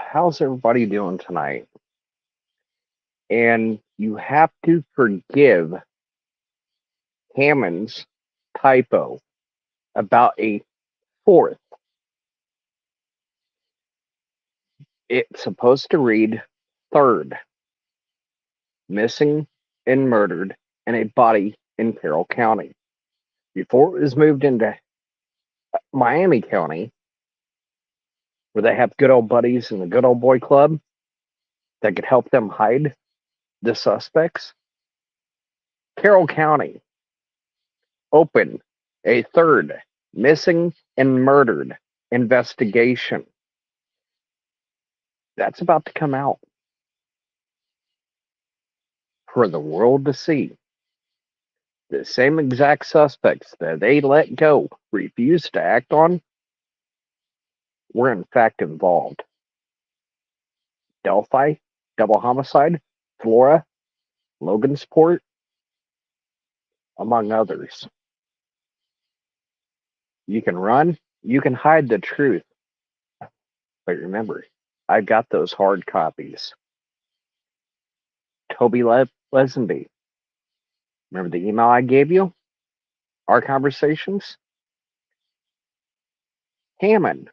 how's everybody doing tonight? And you have to forgive Hammond's typo about a fourth. It's supposed to read third, missing and murdered in a body in Carroll County. Before it was moved into Miami County, where they have good old buddies in the good old boy club that could help them hide the suspects, Carroll County opened a third missing and murdered investigation. That's about to come out for the world to see. The same exact suspects that they let go, refused to act on, were in fact involved. Delphi, double homicide, Flora, Logansport, among others. You can run, you can hide the truth. But remember, I've got those hard copies. Toby lezonby. Remember the email I gave you? Our conversations? Hammond.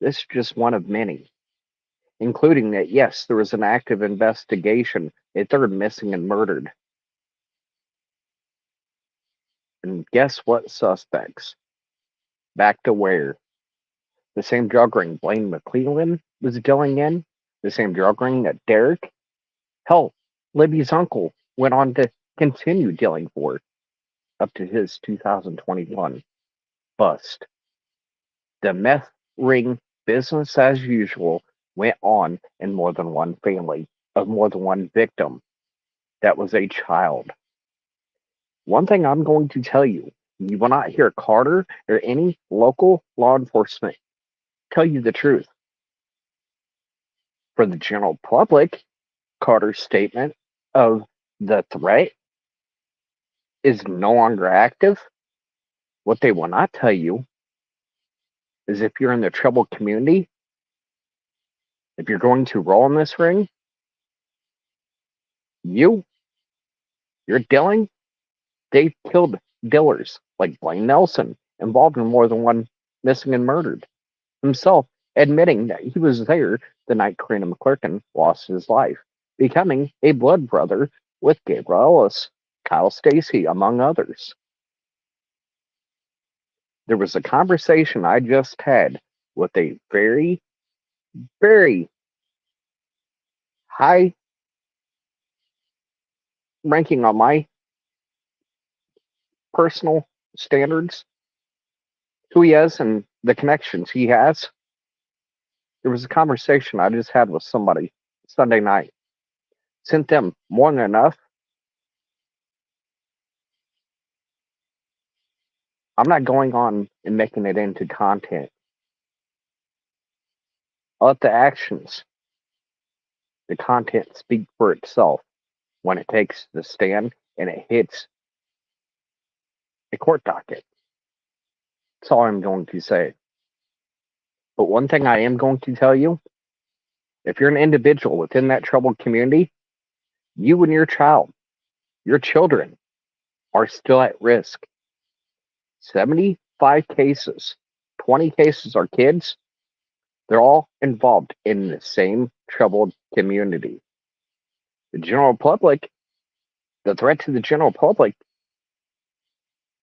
This is just one of many, including that, yes, there was an active investigation, a third missing and murdered. And guess what suspects? Back to where? The same drug ring Blaine McClellan was dealing in, the same drug ring that Derek, hell, Libby's uncle went on to continue dealing for up to his 2021 bust. The meth ring business as usual went on in more than one family of more than one victim. That was a child. One thing I'm going to tell you, you will not hear Carter or any local law enforcement tell you the truth. For the general public, Carter's statement of the threat is no longer active. What they will not tell you is if you're in the troubled community, if you're going to roll in this ring, you're dealing, they killed dealers like Blaine Nelson, involved in more than one missing and murdered, himself admitting that he was there the night Karina McClurkin lost his life, becoming a blood brother with Gabriel Ellis, Kyle Stacy, among others. There was a conversation I just had with a very, very high ranking on my personal standards, who he is and the connections he has. There was a conversation I just had with somebody Sunday night. Sent them more than enough. I'm not going on and making it into content. I'll let the actions, the content speak for itself when it takes the stand and it hits a court docket. That's all I'm going to say. But one thing I am going to tell you, if you're an individual within that troubled community, you and your child, your children, are still at risk. 75 cases, 20 cases are kids. They're all involved in the same troubled community. The general public, the threat to the general public,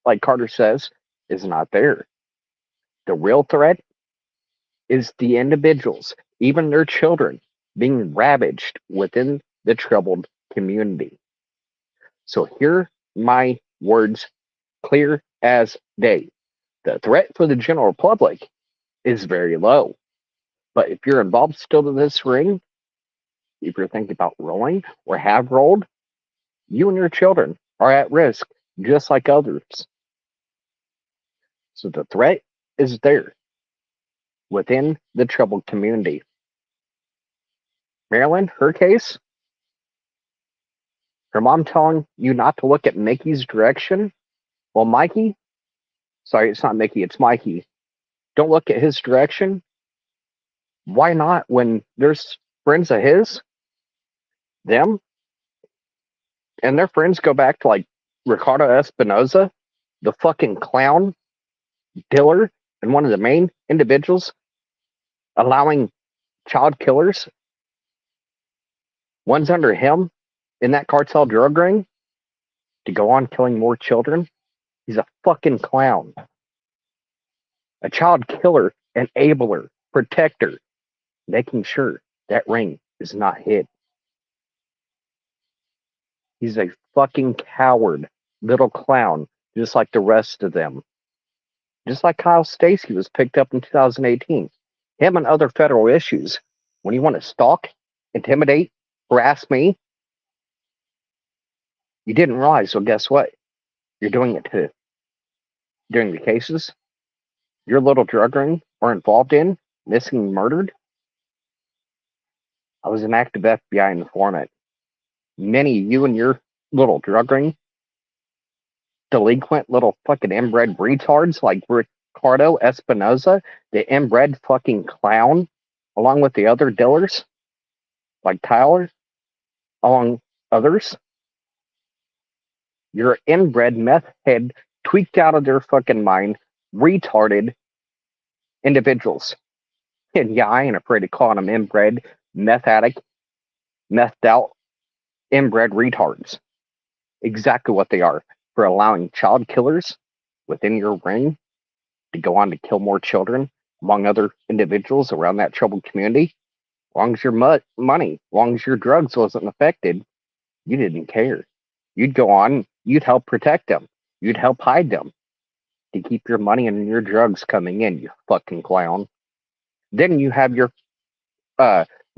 like Carter says, is not there. The real threat is the individuals, even their children, being ravaged within the troubled community. So hear my words clear as day. The threat for the general public is very low. But if you're involved still in this ring, if you're thinking about rolling or have rolled, you and your children are at risk just like others. So the threat is there within the troubled community. Marilyn, her case, her mom telling you not to look at Mickey's direction. Well, Mikey, sorry, it's not Mickey, it's Mikey. Don't look at his direction. Why not when there's friends of his, them, and their friends go back to like Ricardo Espinoza, the fucking clown dealer, and one of the main individuals allowing child killers, ones under him in that cartel drug ring, to go on killing more children. He's a fucking clown. A child killer, enabler, protector, making sure that ring is not hit. He's a fucking coward, little clown, just like the rest of them. Just like Kyle Stacy was picked up in 2018. Him and other federal issues. When you want to stalk, intimidate, harass me, you didn't realize, well, guess what? You're doing it too. During the cases your little drug ring are involved in, missing, murdered. I was an active FBI informant. Many of you and your little drug ring, delinquent little fucking inbred retards like Ricardo Espinoza, the inbred fucking clown, along with the other dealers like Tyler, among others. You're inbred meth head, tweaked out of their fucking mind, retarded individuals. And yeah, I ain't afraid of calling them inbred, meth addict, methed out, inbred retards. Exactly what they are, for allowing child killers within your ring to go on to kill more children, among other individuals around that troubled community. As long as your money, as long as your drugs wasn't affected, you didn't care. You'd go on, you'd help protect them, you'd help hide them to keep your money and your drugs coming in, you fucking clown. Then you have your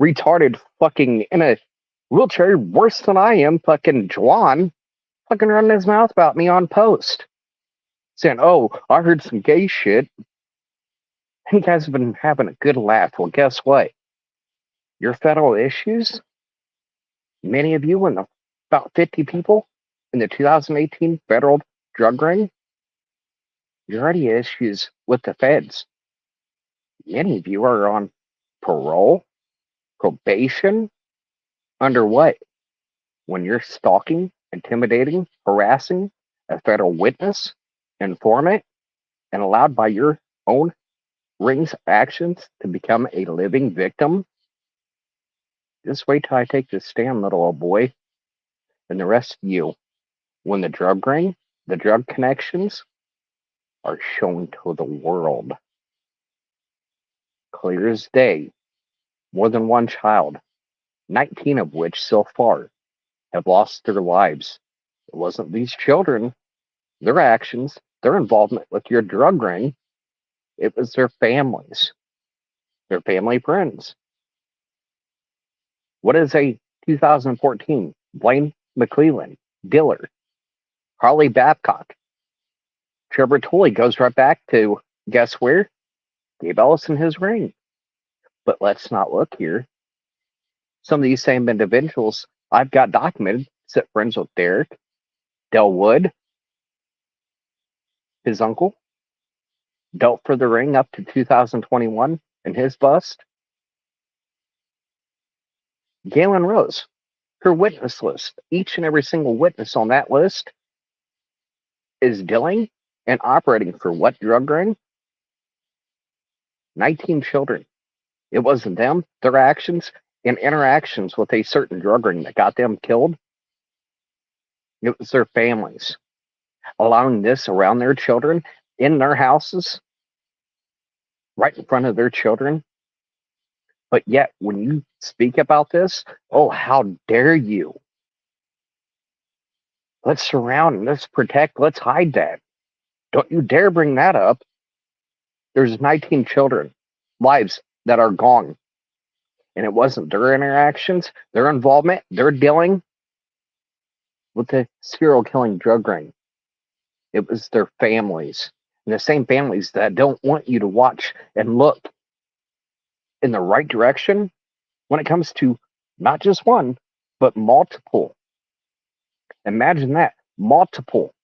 retarded fucking in a wheelchair worse than I am, fucking Juan, fucking running his mouth about me on post. Saying, oh, I heard some gay shit. You guys have been having a good laugh. Well, guess what? Your federal issues, many of you, and about 50 people in the 2018 federal drug ring, your already issues with the feds. Many of you are on parole, probation, under what? When you're stalking, intimidating, harassing a federal witness, informant, and allowed by your own ring's actions to become a living victim. Just wait till I take this stand, little old boy, and the rest of you, when the drug ring, the drug connections are shown to the world. Clear as day, more than one child, 19 of which so far have lost their lives. It wasn't these children, their actions, their involvement with your drug ring. It was their families, their family friends. What is a 2014 Blaine McClellan, Diller, Harley Babcock? Trevor Tolley goes right back to, guess where? Gabe Ellis and his ring. But let's not look here. Some of these same individuals I've got documented, set friends with Derek, Del Wood, his uncle, dealt for the ring up to 2021 and his bust. Galen Rose, her witness list, each and every single witness on that list is dealing and operating for what drug ring? 19 children. It wasn't them, their actions, and interactions with a certain drug ring that got them killed. It was their families allowing this around their children, in their houses, right in front of their children. But yet, when you speak about this, oh, how dare you? Let's surround, let's protect, let's hide that. Don't you dare bring that up. There's 19 children, lives that are gone. And it wasn't their interactions, their involvement, their dealing with the serial killing drug ring. It was their families. And the same families that don't want you to watch and look in the right direction when it comes to not just one, but multiple. Imagine that, multiple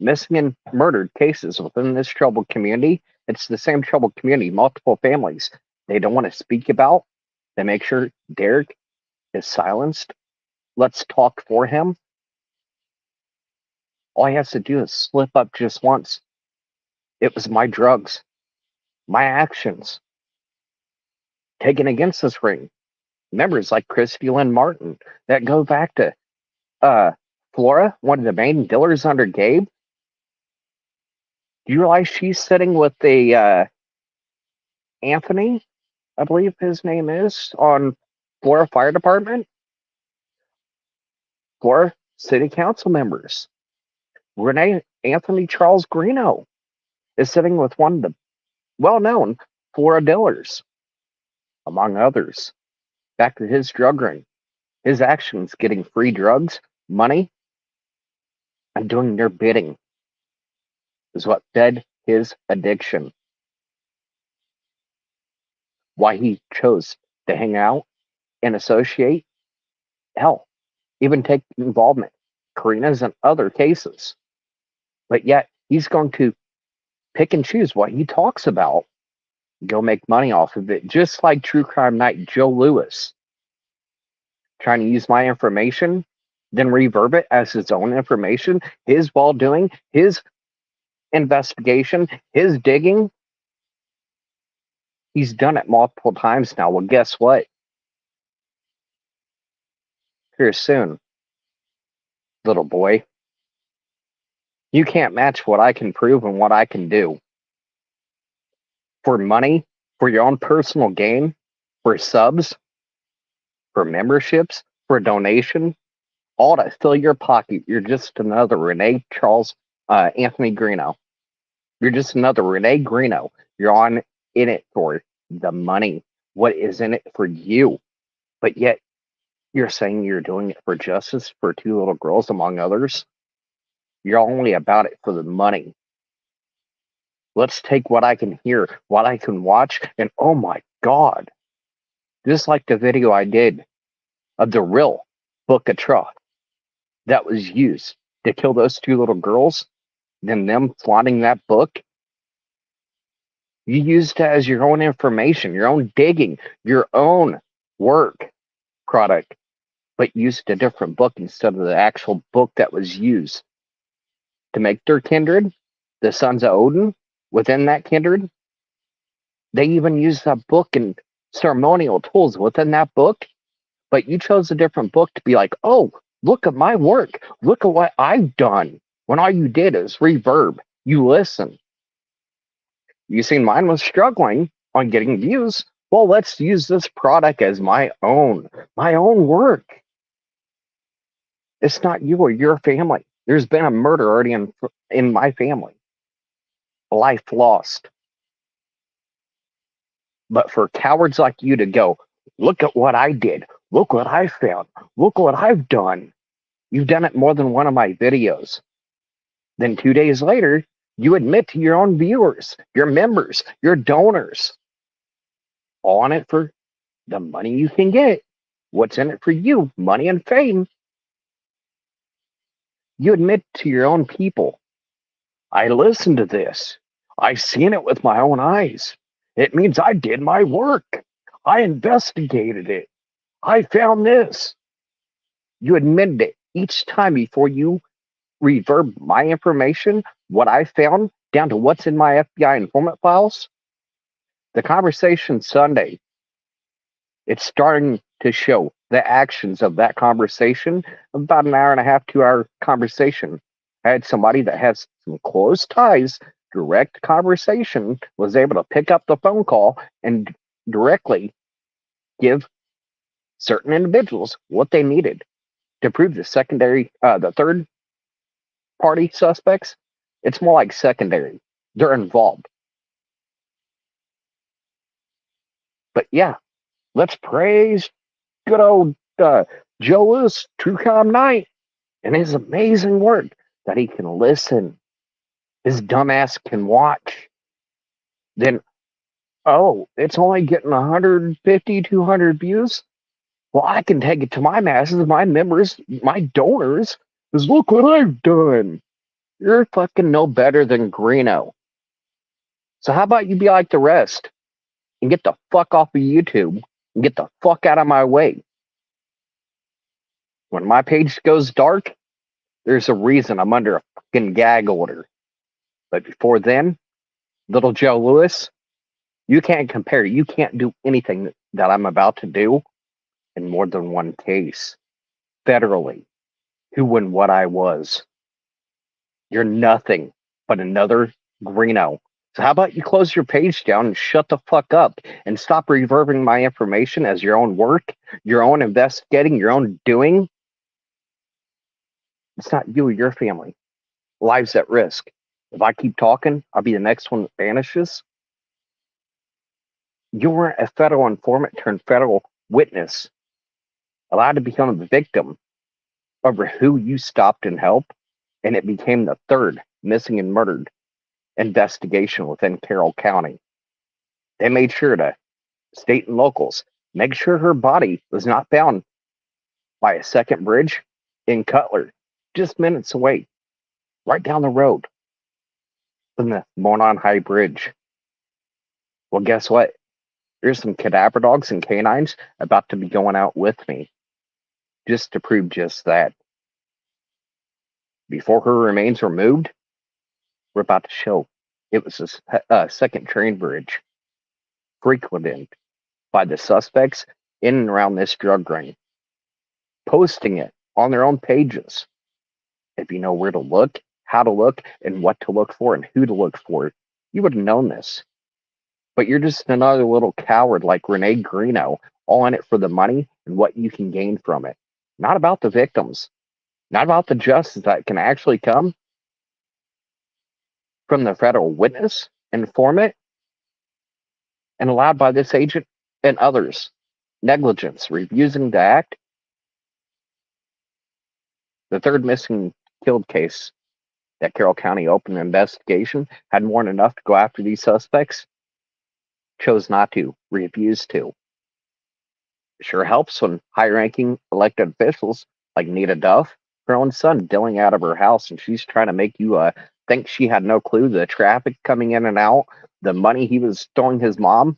missing and murdered cases within this troubled community. It's the same troubled community, multiple families they don't want to speak about. They make sure Derek is silenced. Let's talk for him. All he has to do is slip up just once. It was my drugs, my actions taken against this ring. Members like Christy Lynn Martin that go back to uh, Flora, one of the main dealers under Gabe. Do you realize she's sitting with the Anthony, I believe his name is, on Flora Fire Department? Flora City Council members. Renee Anthony Charles Greeno is sitting with one of the well-known Flora dealers, among others. Back to his drug ring. His actions getting free drugs, money, and doing their bidding is what fed his addiction. Why he chose to hang out and associate, hell, even take involvement, Karina's and other cases. But yet he's going to pick and choose what he talks about, go make money off of it, just like True Crime Night Joe Lewis. Trying to use my information, then reverb it as his own information, his while doing his investigation, his digging. He's done it multiple times now. Well, guess what? Here soon, little boy. You can't match what I can prove and what I can do. For money, for your own personal gain, for subs, for memberships, for donation, all to fill your pocket. You're just another Renee Charles Anthony Greeno. You're just another Renee Greeno. You're in it for the money. What is in it for you? But yet you're saying you're doing it for justice for two little girls, among others. You're only about it for the money. Let's take what I can hear, what I can watch, and oh my God, just like the video I did of the real book of truth that was used to kill those two little girls, then them flaunting that book. You used it as your own information, your own digging, your own work product, but used a different book instead of the actual book that was used to make their kindred, the sons of Odin, within that kindred. They even used that book and ceremonial tools within that book, but you chose a different book to be like, oh, look at my work. Look at what I've done. When all you did is reverb. You listen. You seen mine was struggling on getting views. Well, let's use this product as my own work. It's not you or your family. There's been a murder already in my family. Life lost. But for cowards like you to go, look at what I did. Look what I found. Look what I've done. You've done it more than one of my videos. Then 2 days later, you admit to your own viewers, your members, your donors, all in it for the money you can get. What's in it for you? Money and fame. You admit to your own people, I listened to this. I've seen it with my own eyes. It means I did my work. I investigated it. I found this. You admitted it each time before you reverb my information, what I found, down to what's in my FBI informant files. The conversation Sunday, it's starting to show the actions of that conversation. About an hour and a half, 2 hour conversation. I had somebody that has some close ties, direct conversation, was able to pick up the phone call and directly give certain individuals what they needed to prove the third party suspects. It's more like secondary. They're involved. But yeah, let's praise good old Joe Lewis, True Crime Night, and his amazing work that he can listen. His dumbass can watch. Then, oh, it's only getting 150, 200 views. Well, I can take it to my masses, my members, my donors, because look what I've done. You're fucking no better than Greeno. So how about you be like the rest? and get the fuck off of YouTube and get the fuck out of my way. When my page goes dark, there's a reason I'm under a fucking gag order. But before then, little Joe Lewis, you can't compare. You can't do anything that I'm about to do in more than one case. Federally, who and what I was. You're nothing but another Greeno. So how about you close your page down and shut the fuck up and stop reverbing my information as your own work, your own investigating, your own doing? It's not you or your family. Lives at risk. If I keep talking, I'll be the next one that vanishes. You weren't a federal informant turned federal witness, allowed to become a victim over who you stopped and helped, and it became the third missing and murdered investigation within Carroll County. They made sure to, state and locals, make sure her body was not found by a second bridge in Cutler, just minutes away, right down the road from the Monon High Bridge. Well, guess what? There's some cadaver dogs and canines about to be going out with me just to prove just that. Before her remains were moved, we're about to show it was a second train bridge frequented by the suspects in and around this drug ring, posting it on their own pages. If you know where to look, how to look, and what to look for, and who to look for, you would have known this. But you're just another little coward like Renee Greeno, all in it for the money and what you can gain from it. Not about the victims, not about the justice that can actually come from the federal witness, informant, and allowed by this agent and others. Negligence, refusing to act. The third missing killed case that Carroll County opened an investigation had more than enough to go after these suspects. Chose not to, refused to. Sure helps when high-ranking elected officials like Nita Duff, her own son, dealing out of her house, and she's trying to make you think she had no clue the traffic coming in and out, the money he was throwing his mom.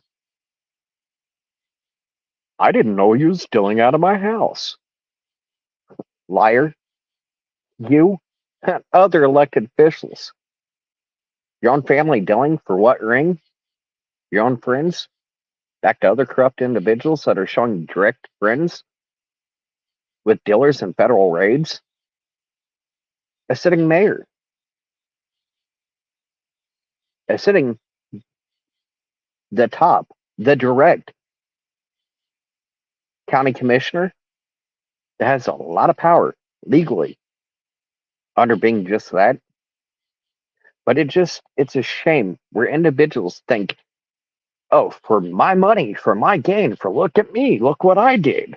I didn't know he was stealing out of my house. Liar. You and other elected officials. Your own family dealing for what ring? Your own friends? Back to other corrupt individuals that are showing direct friends with dealers in federal raids? A sitting mayor. A sitting the top, the direct county commissioner that has a lot of power legally under being just that. But it's a shame where individuals think, oh, for my money, for my gain, for look at me, look what I did,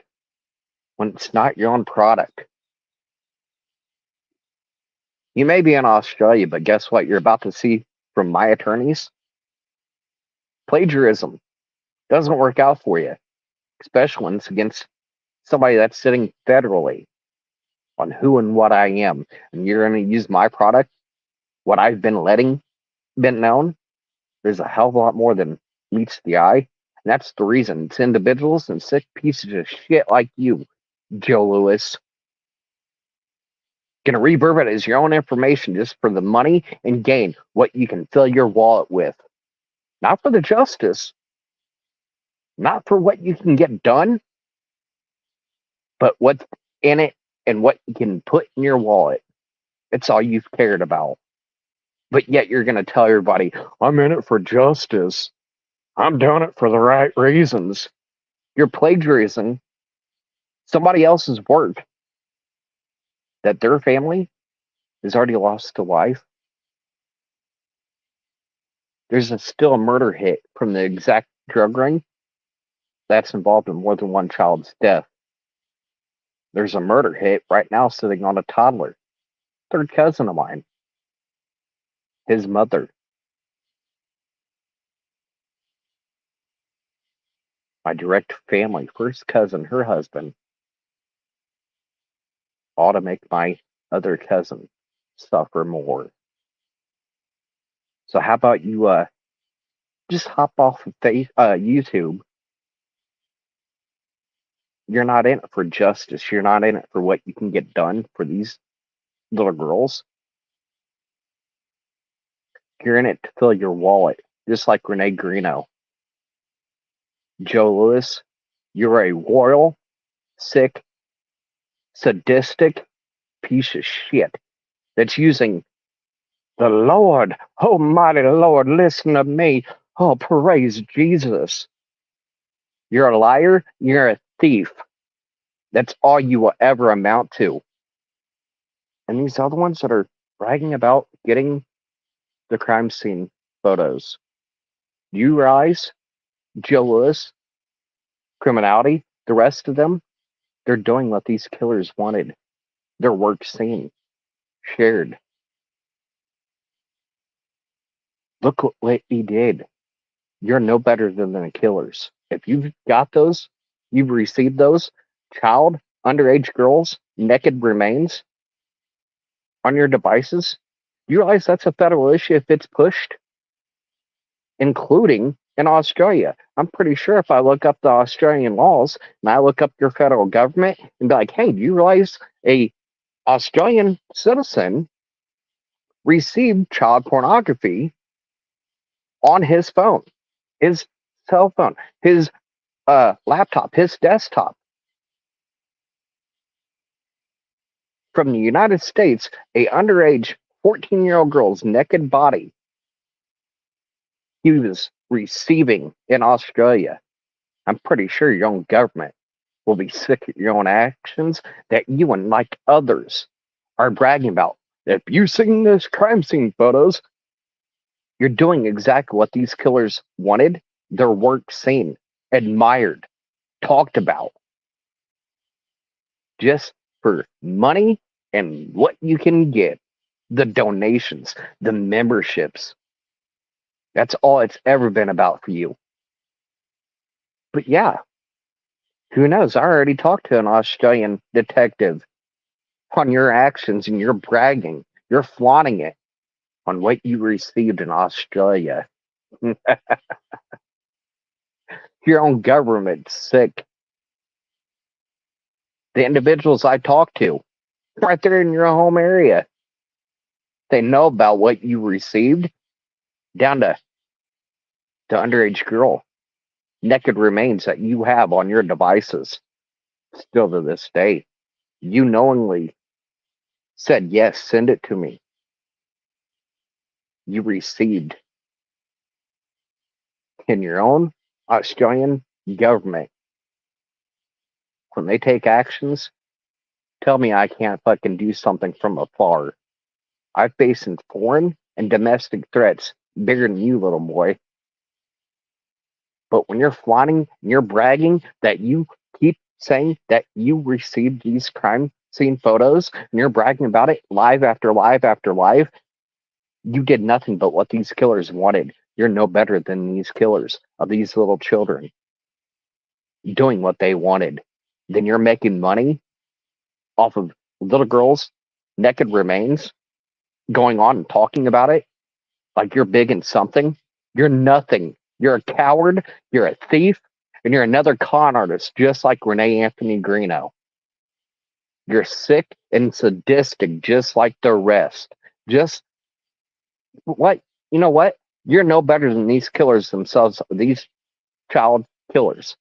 when it's not your own product. You may be in Australia, but guess what you're about to see from my attorneys? Plagiarism doesn't work out for you, especially when it's against somebody that's sitting federally on who and what I am. And you're going to use my product, what I've been known. There's a hell of a lot more than meets the eye. And that's the reason. It's individuals and sick pieces of shit like you, Joe Lewis, going to reverb it as your own information just for the money and gain what you can fill your wallet with. Not for the justice, not for what you can get done, but what's in it and what you can put in your wallet. It's all you've cared about. But yet you're going to tell everybody, I'm in it for justice. I'm doing it for the right reasons. You're plagiarizing somebody else's work that their family has already lost to life. There's still a murder hit from the exact drug ring that's involved in more than one child's death. There's a murder hit right now sitting on a toddler, third cousin of mine, his mother, my direct family, first cousin, her husband, all to make my other cousin suffer more. So how about you Just hop off of YouTube. You're not in it for justice. You're not in it for what you can get done for these little girls. You're in it to fill your wallet, just like Renee Greeno. Joe Lewis, you're a royal, sick, sadistic piece of shit that's using the Lord, Almighty Lord, listen to me. Oh, praise Jesus. You're a liar. You're a thief. That's all you will ever amount to. And these other ones that are bragging about getting the crime scene photos. Do you realize Joe Lewis, criminality, the rest of them, they're doing what these killers wanted. Their work seen, shared. Look what he did. You're no better than the killers. If you've got those, you've received those child, underage girls, naked remains on your devices, you realize that's a federal issue if it's pushed, including in Australia. I'm pretty sure if I look up the Australian laws and I look up your federal government and be like, hey, do you realize a Australian citizen received child pornography on his phone, his cell phone, his laptop, his desktop from the United States, a underage 14-year-old girl's naked body he was receiving in Australia. I'm pretty sure your own government will be sick at your own actions that you and like others are bragging about. If you're seeing this crime scene photos, you're doing exactly what these killers wanted, their work seen, admired, talked about, just for money and what you can get. The donations, the memberships. That's all it's ever been about for you. But yeah, who knows? I already talked to an Australian detective on your actions and you're bragging. You're flaunting it on what you received in Australia. Your own government's sick. The individuals I talk to, right there in your home area, they know about what you received down to the underage girl, naked remains that you have on your devices still to this day. You knowingly said, yes, send it to me. You received in your own Australian government. When they take actions, tell me I can't fucking do something from afar. I've faced foreign and domestic threats bigger than you, little boy. But when you're flaunting and you're bragging that you keep saying that you received these crime scene photos and you're bragging about it live after live after live, you did nothing but what these killers wanted. You're no better than these killers of these little children doing what they wanted. Then you're making money off of little girls' naked remains, going on and talking about it like you're big in something. You're nothing. You're a coward. You're a thief. And you're another con artist, just like Renee Anthony Greeno. You're sick and sadistic, just like the rest. Just what? You know what? You're no better than these killers themselves, these child killers.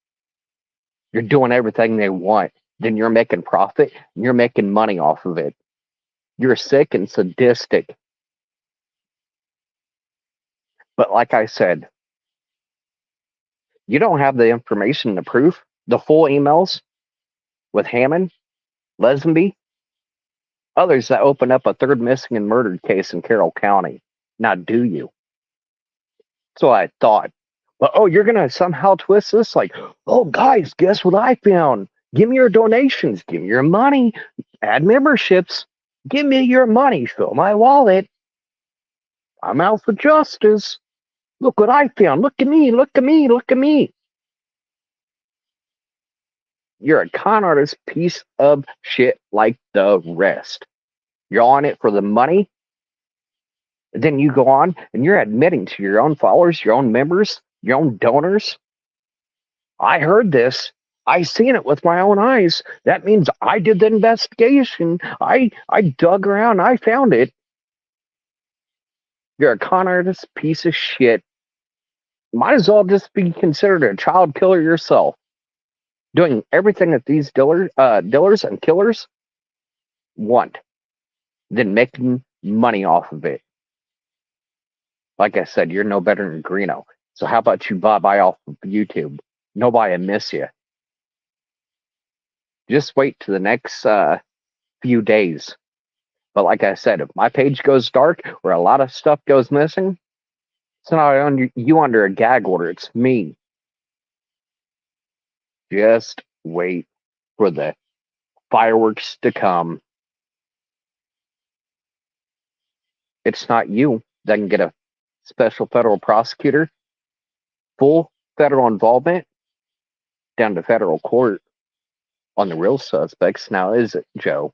You're doing everything they want. Then you're making profit and you're making money off of it. You're sick and sadistic. But like I said, you don't have the information, the proof, the full emails with Hammond, lezonby, others that open up a third missing and murdered case in Carroll County. Now, do you? So I thought. But oh, you're gonna somehow twist this like, oh guys, guess what I found? Give me your donations, give me your money, add memberships, give me your money, fill my wallet. I'm out for justice. Look what I found. Look at me, look at me, look at me. You're a con artist piece of shit like the rest. You're on it for the money. Then you go on and you're admitting to your own followers, your own members, your own donors. I heard this. I seen it with my own eyes. That means I did the investigation. I dug around. I found it. You're a con artist piece of shit. Might as well just be considered a child killer yourself. Doing everything that these dealers and killers want, then making money off of it. Like I said, you're no better than Greeno. So how about you bye-bye off of YouTube? Nobody miss you. Just wait to the next few days. But like I said, if my page goes dark or a lot of stuff goes missing, it's not you under a gag order. It's me. Just wait for the fireworks to come. It's not you that can get a special federal prosecutor, full federal involvement, down to federal court on the real suspects. Now, is it, Joe?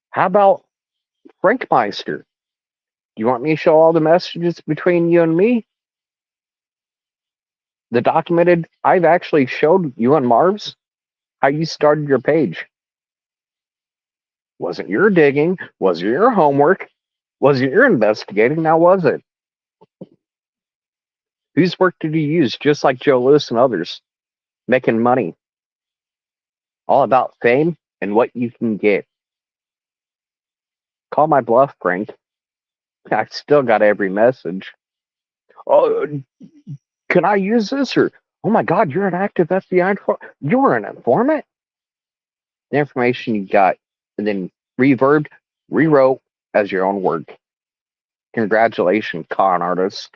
How about Frank Meister? You want me to show all the messages between you and me? The documented, I've actually showed you and Marv's how you started your page. Wasn't your digging, wasn't your homework, wasn't your investigating, now was it? Whose work did you use, just like Joe Lewis and others, making money? All about fame and what you can get. Call my bluff, Frank. I still got every message. Oh, can I use this? Or, oh my God, you're an active FBI informant. You're an informant? The information you got, and then reverbed, rewrote as your own work. Congratulations, con artist.